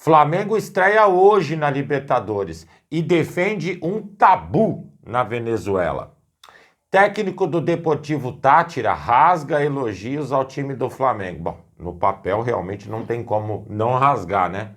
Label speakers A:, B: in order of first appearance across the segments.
A: Flamengo estreia hoje na Libertadores e defende um tabu na Venezuela. Técnico do Deportivo Táchira rasga elogios ao time do Flamengo. Bom, no papel realmente não tem como não rasgar, né?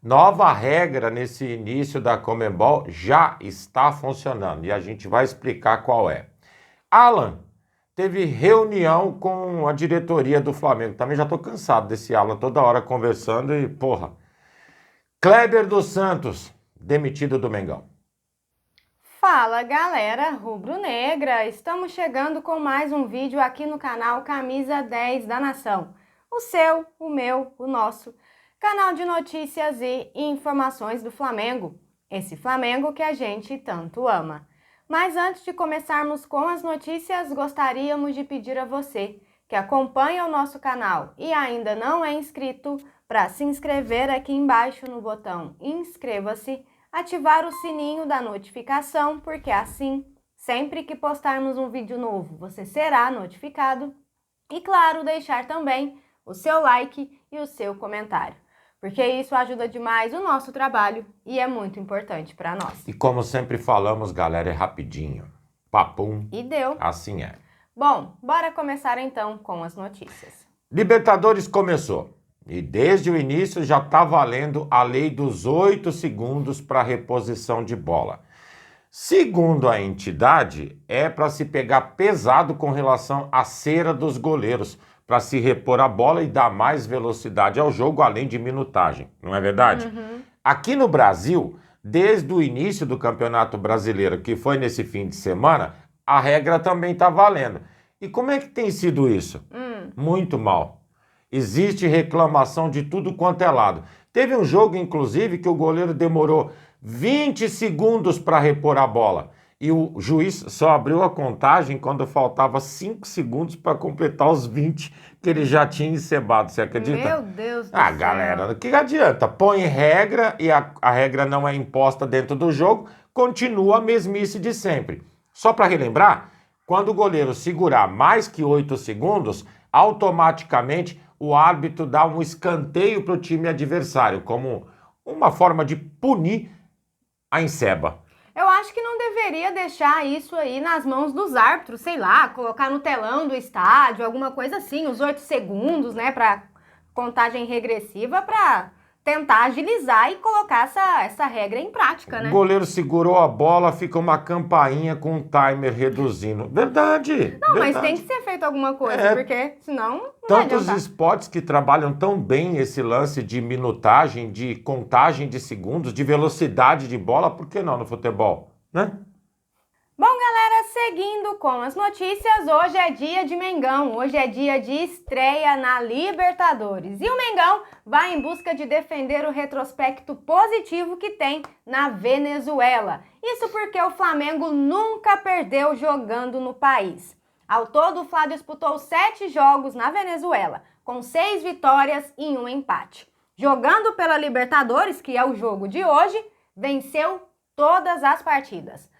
A: Nova regra nesse início da Conmebol já está funcionando e a gente vai explicar qual é. Alan teve reunião com a diretoria do Flamengo. Também já estou cansado desse Alan toda hora conversando e, porra. Kleber dos Santos, demitido do Mengão.
B: Fala galera rubro-negra, estamos chegando com mais um vídeo aqui no canal Camisa 10 da Nação. O seu, o meu, o nosso canal de notícias e informações do Flamengo. Esse Flamengo que a gente tanto ama. Mas antes de começarmos com as notícias, gostaríamos de pedir a você que acompanha o nosso canal e ainda não é inscrito, para se inscrever aqui embaixo no botão inscreva-se, ativar o sininho da notificação, porque assim, sempre que postarmos um vídeo novo, você será notificado. E claro, deixar também o seu like e o seu comentário, porque isso ajuda demais o nosso trabalho e é muito importante para nós.
A: E como sempre falamos, galera, é rapidinho. Papum.
B: E deu.
A: Assim é.
B: Bom, bora começar então com as notícias.
A: Libertadores começou. E desde o início já está valendo a lei dos 8 segundos para reposição de bola. Segundo a entidade, é para se pegar pesado com relação à cera dos goleiros, para se repor a bola e dar mais velocidade ao jogo, além de minutagem. Não é verdade? Aqui no Brasil, desde o início do Campeonato Brasileiro, que foi nesse fim de semana, a regra também está valendo. E como é que tem sido isso? Muito mal. Existe reclamação de tudo quanto é lado. Teve um jogo, inclusive, que o goleiro demorou 20 segundos para repor a bola. E o juiz só abriu a contagem quando faltava 5 segundos para completar os 20 que ele já tinha encebado. Você acredita?
B: Meu Deus do céu.
A: Galera, o que adianta? Põe regra e a regra não é imposta dentro do jogo, continua a mesmice de sempre. Só para relembrar, quando o goleiro segurar mais que 8 segundos, automaticamente o árbitro dá um escanteio para o time adversário, como uma forma de punir a enceba.
B: Eu acho que não deveria deixar isso aí nas mãos dos árbitros, sei lá, colocar no telão do estádio, alguma coisa assim, os 8 segundos, né, para contagem regressiva, para tentar agilizar e colocar essa regra em prática, né?
A: O goleiro segurou a bola, fica uma campainha com um timer reduzindo. Verdade.
B: Não,
A: verdade.
B: mas tem que ser feito alguma coisa, porque senão não vai
A: Tantos
B: adiantar.
A: esportes que trabalham tão bem esse lance de minutagem, de contagem de segundos, de velocidade de bola, por que não no futebol, né?
B: Bom, galera, seguindo com as notícias, hoje é dia de Mengão, hoje é dia de estreia na Libertadores. E o Mengão vai em busca de defender o retrospecto positivo que tem na Venezuela. Isso porque o Flamengo nunca perdeu jogando no país. Ao todo, o Fla disputou 7 jogos na Venezuela, com 6 vitórias e 1 empate. Jogando pela Libertadores, que é o jogo de hoje, venceu todas as partidas.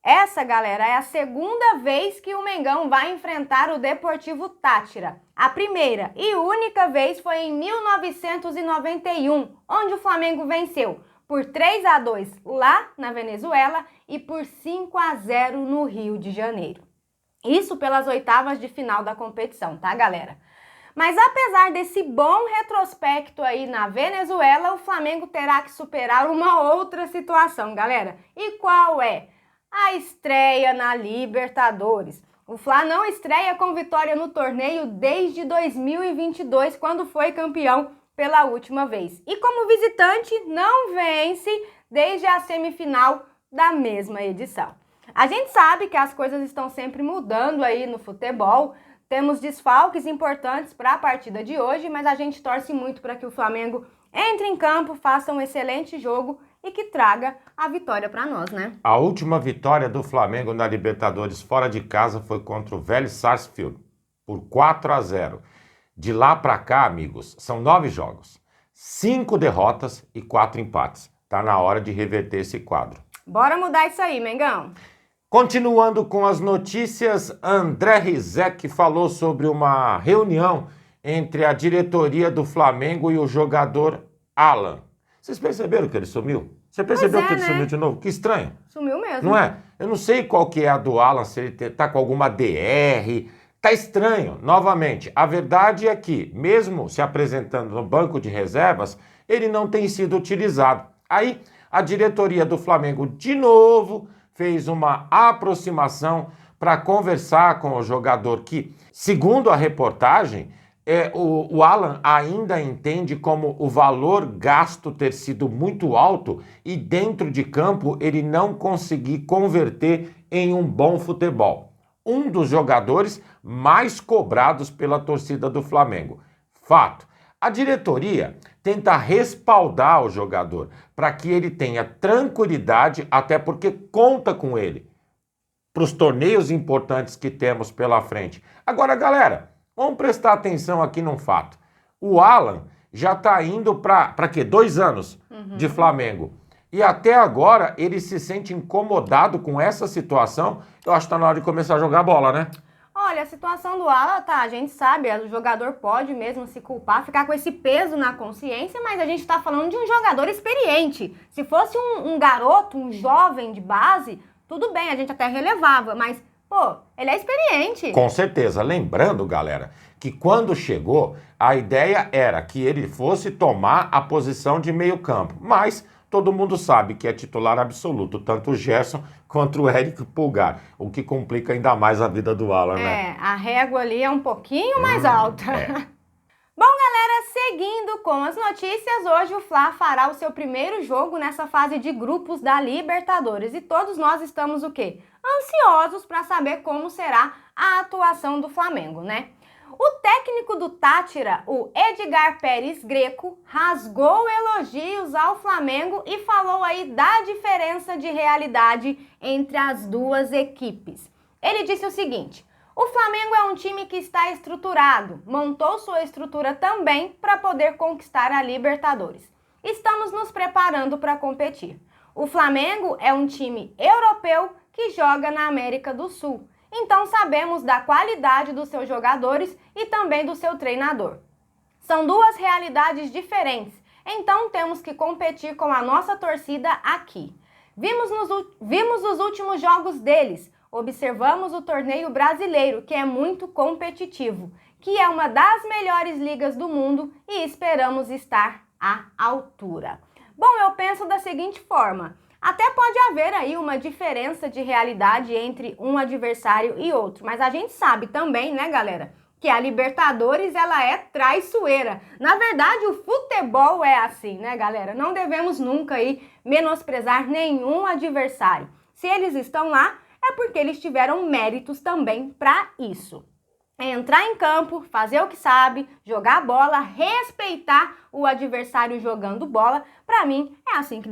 B: Essa, galera, é a segunda vez que o Mengão vai enfrentar o Deportivo Táchira. A primeira e única vez foi em 1991, onde o Flamengo venceu por 3-2 lá na Venezuela e por 5-0 no Rio de Janeiro. Isso pelas oitavas de final da competição, tá, galera? Mas apesar desse bom retrospecto aí na Venezuela, o Flamengo terá que superar uma outra situação, galera. E qual é? A estreia na Libertadores. O Fla não estreia com vitória no torneio desde 2022, quando foi campeão pela última vez. E como visitante, não vence desde a semifinal da mesma edição. A gente sabe que as coisas estão sempre mudando aí no futebol. Temos desfalques importantes para a partida de hoje, mas a gente torce muito para que o Flamengo entre em campo, faça um excelente jogo e que traga a vitória para nós, né?
A: A última vitória do Flamengo na Libertadores fora de casa foi contra o Vélez Sarsfield, por 4-0. De lá para cá, amigos, são 9 jogos, 5 derrotas e 4 empates. Tá na hora de reverter esse quadro.
B: Bora mudar isso aí, Mengão.
A: Continuando com as notícias, André Rizek falou sobre uma reunião entre a diretoria do Flamengo e o jogador Alan. Vocês perceberam que ele sumiu? Você percebeu que ele sumiu de novo? Que estranho.
B: Sumiu mesmo.
A: Não é? Eu não sei qual que é a do Alan, se ele tá com alguma DR. Tá estranho. Novamente, a verdade é que, mesmo se apresentando no banco de reservas, ele não tem sido utilizado. Aí, a diretoria do Flamengo, de novo, fez uma aproximação para conversar com o jogador que, segundo a reportagem, o Alan ainda entende como o valor gasto ter sido muito alto e dentro de campo ele não conseguir converter em um bom futebol. Um dos jogadores mais cobrados pela torcida do Flamengo. Fato. A diretoria tenta respaldar o jogador para que ele tenha tranquilidade, até porque conta com ele para os torneios importantes que temos pela frente. Agora, galera, vamos prestar atenção aqui num fato. O Alan já está indo para quê? 2 anos de Flamengo. E até agora ele se sente incomodado com essa situação. Eu acho que está na hora de começar a jogar bola, né?
B: Olha, a situação do Alan, tá, a gente sabe, o jogador pode mesmo se culpar, ficar com esse peso na consciência, mas a gente está falando de um jogador experiente. Se fosse um garoto, um jovem de base, tudo bem, a gente até relevava, mas, pô, ele é experiente.
A: Com certeza. Lembrando, galera, que quando chegou, a ideia era que ele fosse tomar a posição de meio campo, mas todo mundo sabe que é titular absoluto, tanto o Gerson quanto o Eric Pulgar, o que complica ainda mais a vida do Alan, né?
B: A régua ali é um pouquinho mais alta. Bom, galera, seguindo com as notícias, hoje o Fla fará o seu primeiro jogo nessa fase de grupos da Libertadores e todos nós estamos o quê? Ansiosos para saber como será a atuação do Flamengo, né? O técnico do Táchira, o Edgar Pérez Greco, rasgou elogios ao Flamengo e falou aí da diferença de realidade entre as duas equipes. Ele disse o seguinte: o Flamengo é um time que está estruturado, montou sua estrutura também para poder conquistar a Libertadores. Estamos nos preparando para competir. O Flamengo é um time europeu que joga na América do Sul. Então sabemos da qualidade dos seus jogadores e também do seu treinador. São duas realidades diferentes, então temos que competir com a nossa torcida aqui. Vimos os últimos jogos deles, observamos o torneio brasileiro, que é muito competitivo, que é uma das melhores ligas do mundo e esperamos estar à altura. Bom, eu penso da seguinte forma: até pode haver aí uma diferença de realidade entre um adversário e outro, mas a gente sabe também, né, galera, que a Libertadores, ela é traiçoeira. Na verdade, o futebol é assim, né, galera? Não devemos nunca aí menosprezar nenhum adversário. Se eles estão lá, é porque eles tiveram méritos também para isso. É entrar em campo, fazer o que sabe, jogar bola, respeitar o adversário jogando bola. Para mim, é assim que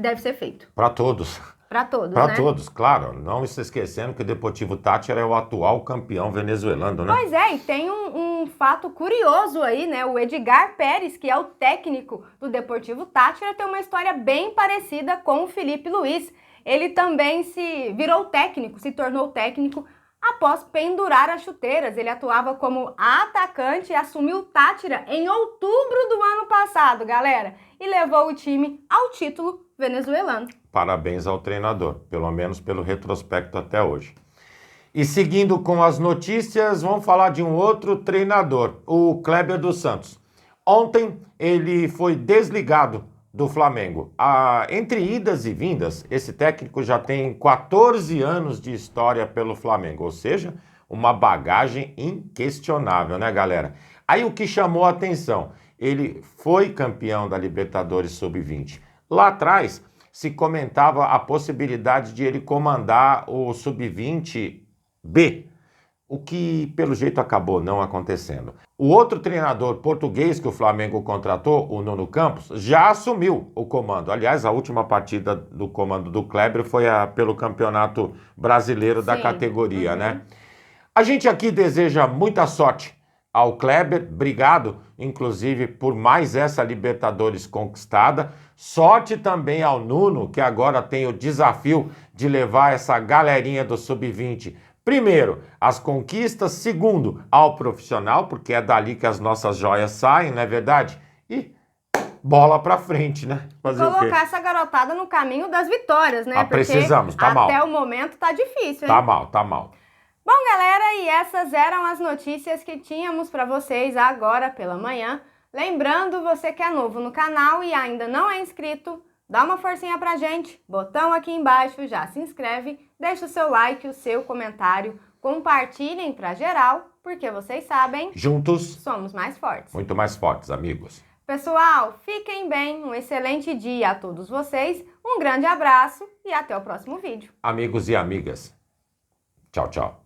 B: deve ser feito.
A: Para todos.
B: Para todos,
A: Para
B: né?
A: todos, claro. Não se esquecendo que o Deportivo Táchira é o atual campeão venezuelano, né?
B: Pois é, e tem um fato curioso aí, né? O Edgar Pérez, que é o técnico do Deportivo Táchira, tem uma história bem parecida com o Felipe Luiz. Ele também se tornou técnico após pendurar as chuteiras. Ele atuava como atacante e assumiu o Táchira em outubro do ano passado, galera, e levou o time ao título venezuelano.
A: Parabéns ao treinador, pelo menos pelo retrospecto até hoje. E seguindo com as notícias, vamos falar de um outro treinador, o Kleber dos Santos. Ontem ele foi desligado do Flamengo. Entre idas e vindas, esse técnico já tem 14 anos de história pelo Flamengo, ou seja, uma bagagem inquestionável, né, galera? Aí o que chamou a atenção, ele foi campeão da Libertadores Sub-20. Lá atrás se comentava a possibilidade de ele comandar o Sub-20B, o que pelo jeito acabou não acontecendo. O outro treinador português que o Flamengo contratou, o Nuno Campos, já assumiu o comando. Aliás, a última partida do comando do Kleber foi pelo Campeonato Brasileiro da categoria, né? A gente aqui deseja muita sorte ao Kleber, obrigado, inclusive, por mais essa Libertadores conquistada. Sorte também ao Nuno, que agora tem o desafio de levar essa galerinha do Sub-20 primeiro, as conquistas. Segundo, ao profissional, porque é dali que as nossas joias saem, não é verdade? E bola pra frente, né? Fazer o quê?
B: Colocar essa garotada no caminho das vitórias, né?
A: Precisamos, tá mal.
B: Até o momento tá difícil, hein?
A: Tá mal, tá mal.
B: Bom, galera, e essas eram as notícias que tínhamos para vocês agora pela manhã. Lembrando, você que é novo no canal e ainda não é inscrito, dá uma forcinha pra gente, botão aqui embaixo, já se inscreve, deixa o seu like, o seu comentário, compartilhem pra geral, porque vocês sabem,
A: juntos
B: somos mais fortes.
A: Muito mais fortes, amigos.
B: Pessoal, fiquem bem, um excelente dia a todos vocês, um grande abraço e até o próximo vídeo.
A: Amigos e amigas, tchau, tchau.